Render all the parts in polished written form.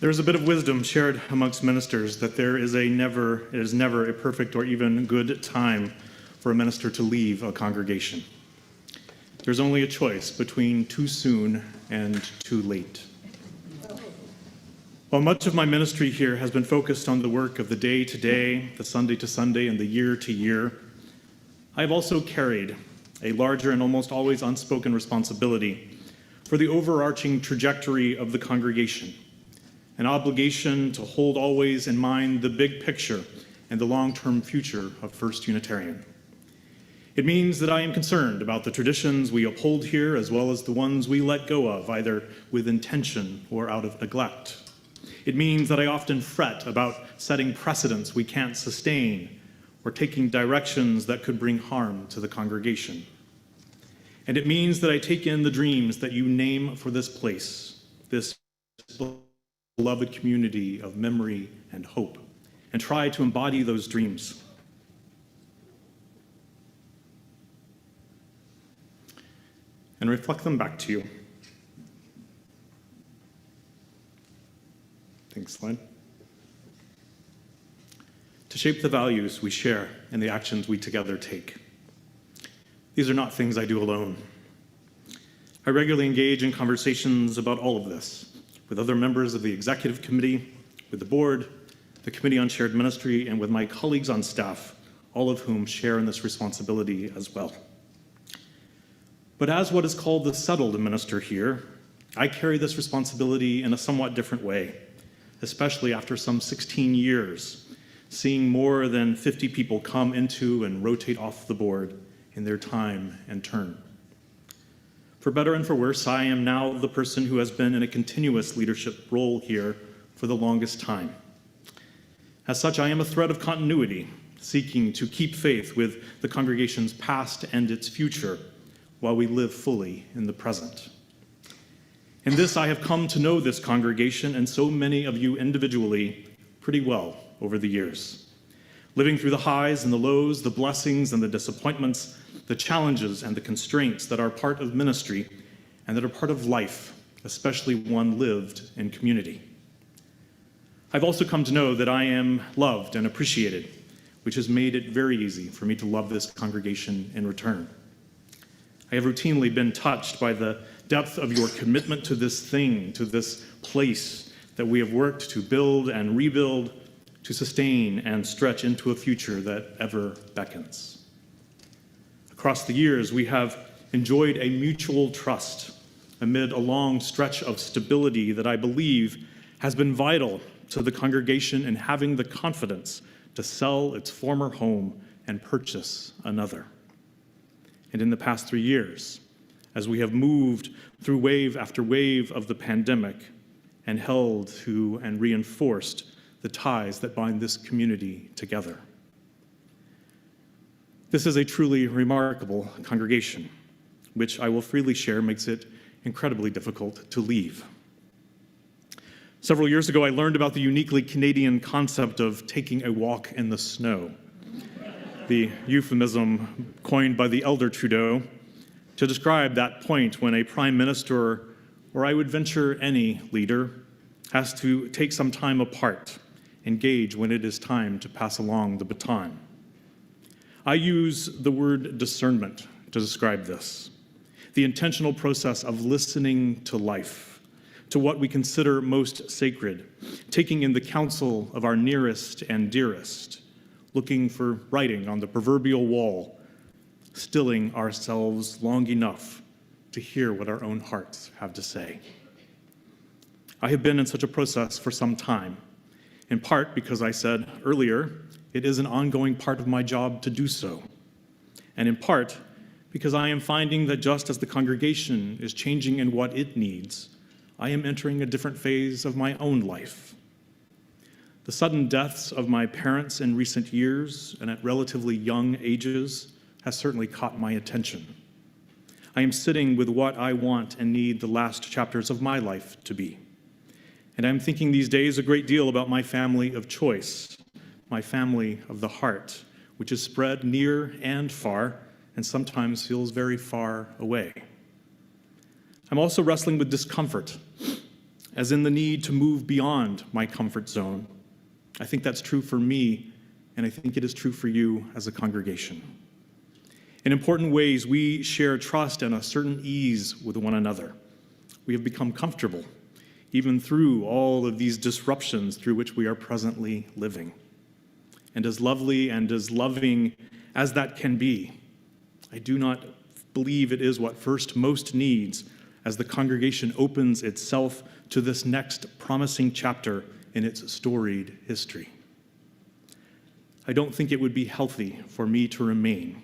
There is a bit of wisdom shared amongst ministers that it is never a perfect or even good time for a minister to leave a congregation. There's only a choice between too soon and too late. While much of my ministry here has been focused on the work of the day to day, the Sunday to Sunday, and the year to year, I have also carried a larger and almost always unspoken responsibility for the overarching trajectory of the congregation, an obligation to hold always in mind the big picture and the long-term future of First Unitarian. It means that I am concerned about the traditions we uphold here as well as the ones we let go of, either with intention or out of neglect. It means that I often fret about setting precedents we can't sustain or taking directions that could bring harm to the congregation. And it means that I take in the dreams that you name for this place, this beloved community of memory and hope, and try to embody those dreams. And reflect them back to you. Thanks, slide. To shape the values we share and the actions we together take. These are not things I do alone. I regularly engage in conversations about all of this with other members of the executive committee, with the board, the Committee on Shared Ministry, and with my colleagues on staff, all of whom share in this responsibility as well. But as what is called the settled minister here, I carry this responsibility in a somewhat different way, especially after some 16 years, seeing more than 50 people come into and rotate off the board in their time and turn. For better and for worse, I am now the person who has been in a continuous leadership role here for the longest time. As such, I am a thread of continuity, seeking to keep faith with the congregation's past and its future while we live fully in the present. In this, I have come to know this congregation and so many of you individually pretty well over the years, living through the highs and the lows, the blessings and the disappointments, the challenges and the constraints that are part of ministry and that are part of life, especially one lived in community. I've also come to know that I am loved and appreciated, which has made it very easy for me to love this congregation in return. I have routinely been touched by the depth of your commitment to this thing, to this place that we have worked to build and rebuild, to sustain and stretch into a future that ever beckons. Across the years, we have enjoyed a mutual trust amid a long stretch of stability that I believe has been vital to the congregation in having the confidence to sell its former home and purchase another. And in the past 3 years, as we have moved through wave after wave of the pandemic and held to and reinforced the ties that bind this community together. This is a truly remarkable congregation, which I will freely share makes it incredibly difficult to leave. Several years ago, I learned about the uniquely Canadian concept of taking a walk in the snow, the euphemism coined by the elder Trudeau to describe that point when a prime minister, or I would venture any leader, has to take some time apart, engage when it is time to pass along the baton. I use the word discernment to describe this, the intentional process of listening to life, to what we consider most sacred, taking in the counsel of our nearest and dearest, looking for writing on the proverbial wall, stilling ourselves long enough to hear what our own hearts have to say. I have been in such a process for some time, in part because I said earlier, it is an ongoing part of my job to do so, and in part because I am finding that just as the congregation is changing in what it needs, I am entering a different phase of my own life. The sudden deaths of my parents in recent years and at relatively young ages has certainly caught my attention. I am sitting with what I want and need the last chapters of my life to be. And I'm thinking these days a great deal about my family of choice, my family of the heart, which is spread near and far, and sometimes feels very far away. I'm also wrestling with discomfort as in the need to move beyond my comfort zone. I think that's true for me, and I think it is true for you as a congregation. In important ways, we share trust and a certain ease with one another. We have become comfortable, even through all of these disruptions through which we are presently living. And as lovely and as loving as that can be, I do not believe it is what First most needs as the congregation opens itself to this next promising chapter in its storied history. I don't think it would be healthy for me to remain,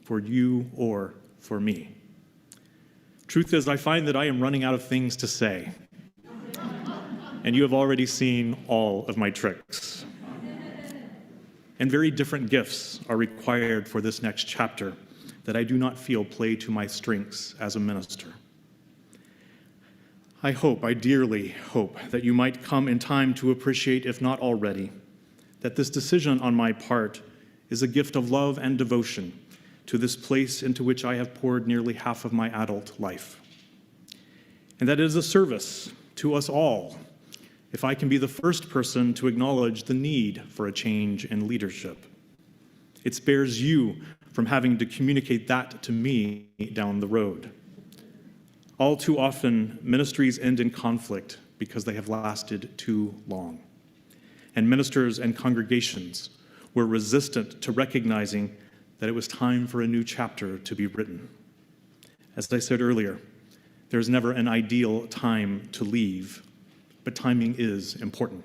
for you or for me. Truth is, I find that I am running out of things to say, and you have already seen all of my tricks. And very different gifts are required for this next chapter that I do not feel play to my strengths as a minister. I dearly hope that you might come in time to appreciate, if not already, that this decision on my part is a gift of love and devotion to this place into which I have poured nearly half of my adult life. And that it is a service to us all if I can be the first person to acknowledge the need for a change in leadership. It spares you from having to communicate that to me down the road. All too often, ministries end in conflict because they have lasted too long. And ministers and congregations were resistant to recognizing that it was time for a new chapter to be written. As I said earlier, there's never an ideal time to leave, but timing is important.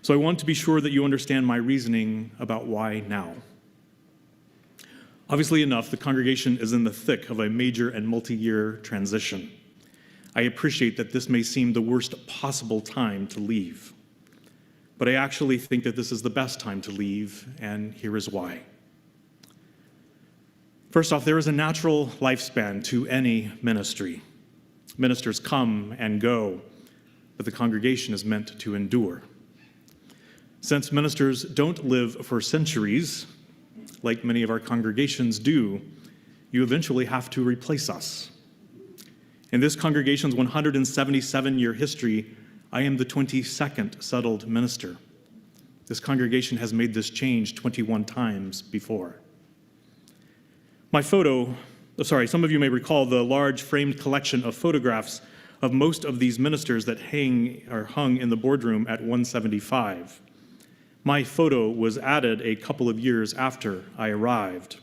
So I want to be sure that you understand my reasoning about why now. Obviously enough, the congregation is in the thick of a major and multi-year transition. I appreciate that this may seem the worst possible time to leave, but I actually think that this is the best time to leave, and here is why. First off, there is a natural lifespan to any ministry. Ministers come and go, but the congregation is meant to endure. Since ministers don't live for centuries, like many of our congregations do, you eventually have to replace us. In this congregation's 177-year history, I am the 22nd settled minister. This congregation has made this change 21 times before. Some of you may recall the large framed collection of photographs of most of these ministers that hung in the boardroom at 175. My photo was added a couple of years after I arrived.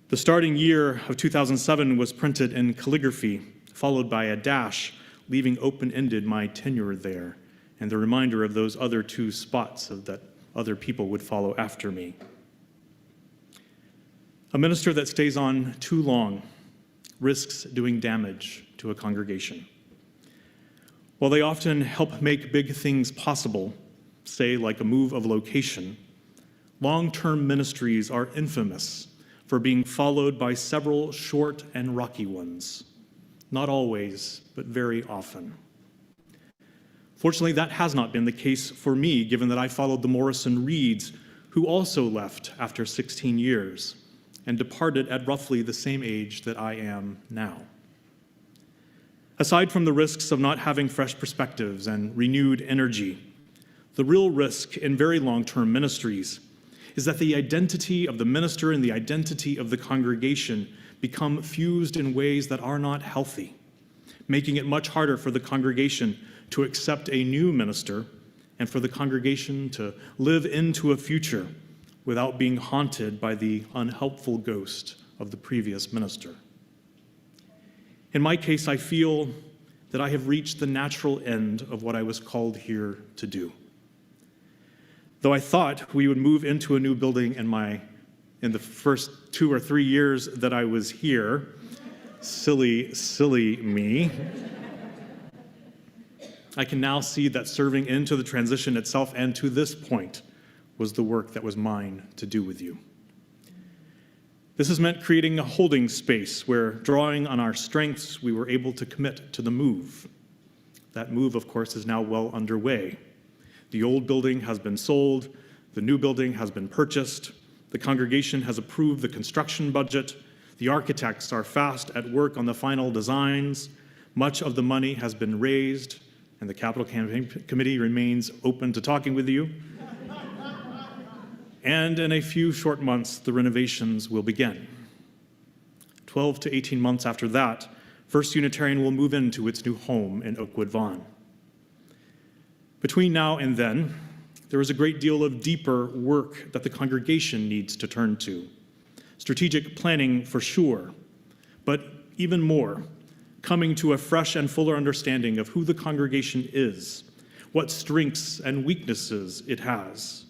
The starting year of 2007 was printed in calligraphy, followed by a dash, leaving open-ended my tenure there, and the reminder of those other two spots that other people would follow after me. A minister that stays on too long risks doing damage to a congregation. While they often help make big things possible, say like a move of location, long-term ministries are infamous for being followed by several short and rocky ones. Not always, but very often. Fortunately, that has not been the case for me, given that I followed the Morrison Reeds, who also left after 16 years and departed at roughly the same age that I am now. Aside from the risks of not having fresh perspectives and renewed energy, the real risk in very long-term ministries is that the identity of the minister and the identity of the congregation become fused in ways that are not healthy, making it much harder for the congregation to accept a new minister and for the congregation to live into a future without being haunted by the unhelpful ghost of the previous minister. In my case, I feel that I have reached the natural end of what I was called here to do. Though I thought we would move into a new building in the first 2 or 3 years that I was here, silly me, I can now see that serving into the transition itself and to this point was the work that was mine to do with you. This has meant creating a holding space where, drawing on our strengths, we were able to commit to the move. That move, of course, is now well underway. The old building has been sold, the new building has been purchased, the congregation has approved the construction budget, the architects are fast at work on the final designs, Much of the money has been raised, and the Capital Campaign Committee remains open to talking with you. And in a few short months, the renovations will begin. 12 to 18 months after that, First Unitarian will move into its new home in Oakwood Vaughan. Between now and then, there is a great deal of deeper work that the congregation needs to turn to. Strategic planning for sure, but even more, coming to a fresh and fuller understanding of who the congregation is, what strengths and weaknesses it has,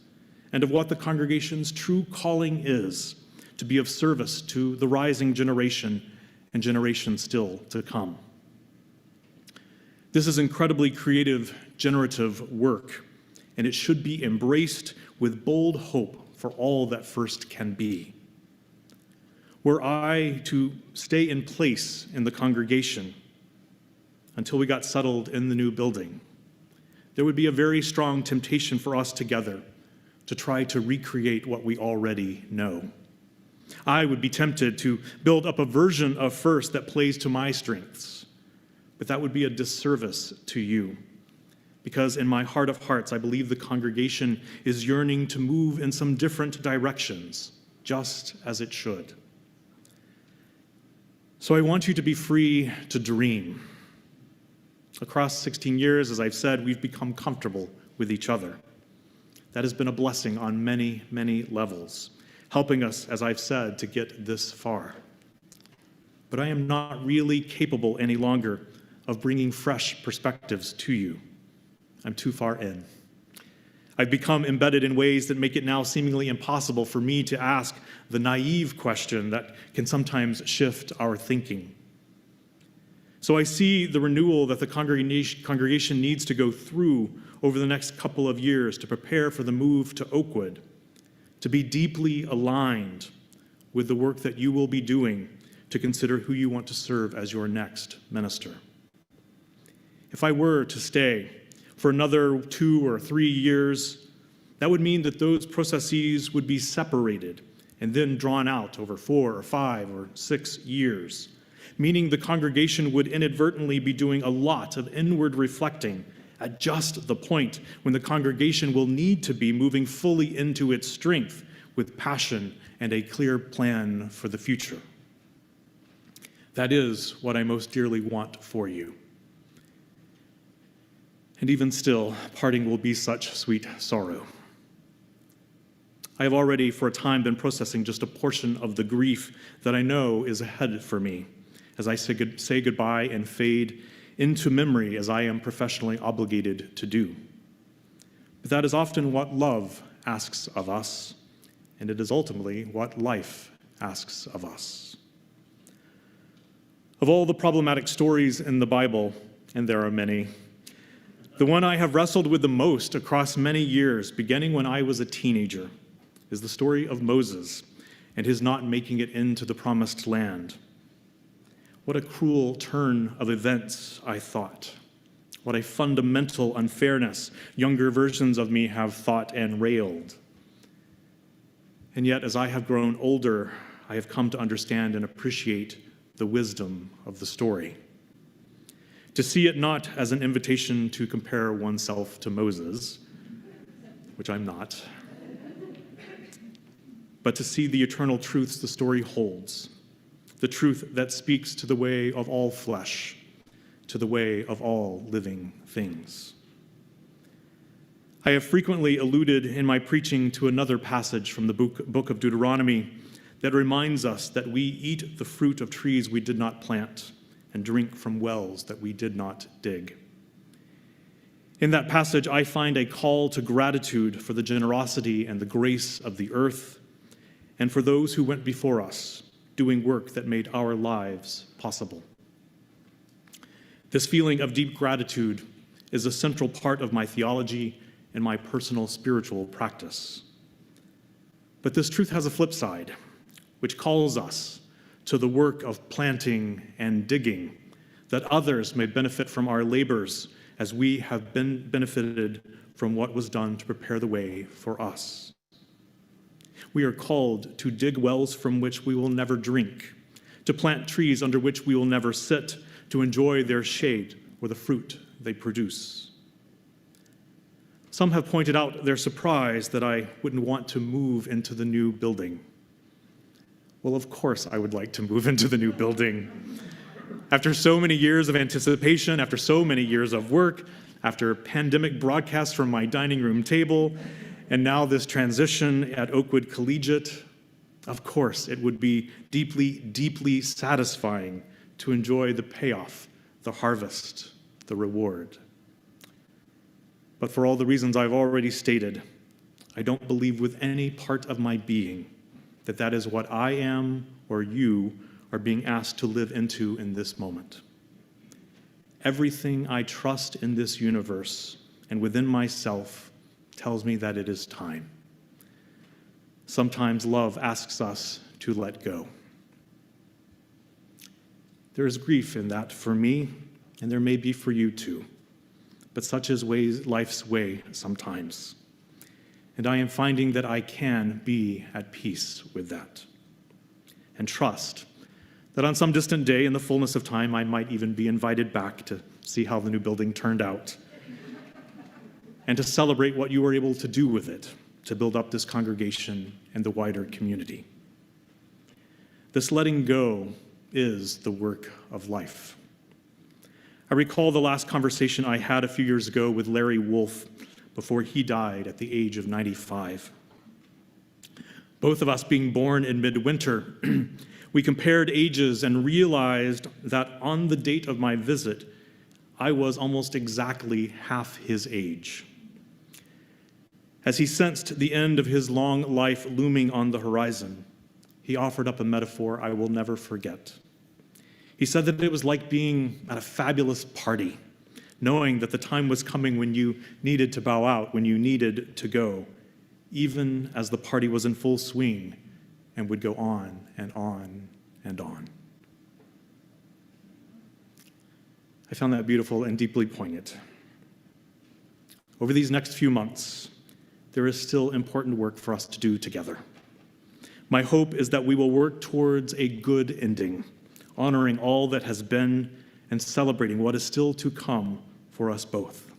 and of what the congregation's true calling is, to be of service to the rising generation and generations still to come. This is incredibly creative, generative work, and it should be embraced with bold hope for all that First can be. Were I to stay in place in the congregation until we got settled in the new building, there would be a very strong temptation for us together to try to recreate what we already know. I would be tempted to build up a version of First that plays to my strengths, but that would be a disservice to you, because in my heart of hearts, I believe the congregation is yearning to move in some different directions, just as it should. So I want you to be free to dream. Across 16 years, as I've said, we've become comfortable with each other. That has been a blessing on many, many levels, helping us, as I've said, to get this far. But I am not really capable any longer of bringing fresh perspectives to you. I'm too far in. I've become embedded in ways that make it now seemingly impossible for me to ask the naive question that can sometimes shift our thinking. So I see the renewal that the congregation needs to go through over the next couple of years to prepare for the move to Oakwood, to be deeply aligned with the work that you will be doing to consider who you want to serve as your next minister. If I were to stay for another 2 or 3 years, that would mean that those processes would be separated and then drawn out over 4 or 5 or 6 years, meaning the congregation would inadvertently be doing a lot of inward reflecting at just the point when the congregation will need to be moving fully into its strength with passion and a clear plan for the future. That is what I most dearly want for you. And even still, parting will be such sweet sorrow. I have already for a time been processing just a portion of the grief that I know is ahead for me as I say goodbye and fade into memory as I am professionally obligated to do. But that is often what love asks of us, and it is ultimately what life asks of us. Of all the problematic stories in the Bible, and there are many, the one I have wrestled with the most across many years, beginning when I was a teenager, is the story of Moses and his not making it into the promised land. What a cruel turn of events, I thought. What a fundamental unfairness younger versions of me have thought and railed. And yet, as I have grown older, I have come to understand and appreciate the wisdom of the story. To see it not as an invitation to compare oneself to Moses, which I'm not, but to see the eternal truths the story holds, the truth that speaks to the way of all flesh, to the way of all living things. I have frequently alluded in my preaching to another passage from the book of Deuteronomy that reminds us that we eat the fruit of trees we did not plant and drink from wells that we did not dig. In that passage, I find a call to gratitude for the generosity and the grace of the earth and for those who went before us, doing work that made our lives possible. This feeling of deep gratitude is a central part of my theology and my personal spiritual practice. But this truth has a flip side, which calls us to the work of planting and digging, that others may benefit from our labors as we have been benefited from what was done to prepare the way for us. We are called to dig wells from which we will never drink, to plant trees under which we will never sit, to enjoy their shade or the fruit they produce. Some have pointed out their surprise that I wouldn't want to move into the new building. Well, of course I would like to move into the new building. After so many years of anticipation, after so many years of work, after pandemic broadcasts from my dining room table, and now this transition at Oakwood Collegiate, of course it would be deeply, deeply satisfying to enjoy the payoff, the harvest, the reward. But for all the reasons I've already stated, I don't believe with any part of my being that that is what I am or you are being asked to live into in this moment. Everything I trust in this universe and within myself tells me that it is time. Sometimes love asks us to let go. There is grief in that for me, and there may be for you too. But such is life's way sometimes. And I am finding that I can be at peace with that. And trust that on some distant day in the fullness of time, I might even be invited back to see how the new building turned out. And to celebrate what you were able to do with it, to build up this congregation and the wider community. This letting go is the work of life. I recall the last conversation I had a few years ago with Larry Wolf before he died at the age of 95. Both of us being born in midwinter, we compared ages and realized that on the date of my visit, I was almost exactly half his age. As he sensed the end of his long life looming on the horizon, he offered up a metaphor I will never forget. He said that it was like being at a fabulous party, knowing that the time was coming when you needed to bow out, when you needed to go, even as the party was in full swing and would go on and on and on. I found that beautiful and deeply poignant. Over these next few months, there is still important work for us to do together. My hope is that we will work towards a good ending, honoring all that has been and celebrating what is still to come for us both.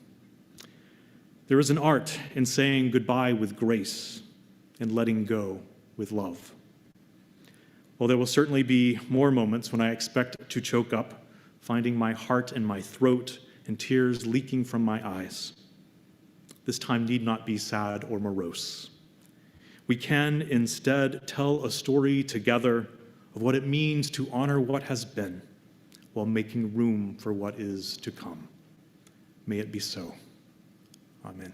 There is an art in saying goodbye with grace and letting go with love. While there will certainly be more moments when I expect to choke up, finding my heart in my throat and tears leaking from my eyes, this time need not be sad or morose. We can instead tell a story together of what it means to honor what has been while making room for what is to come. May it be so. Amen.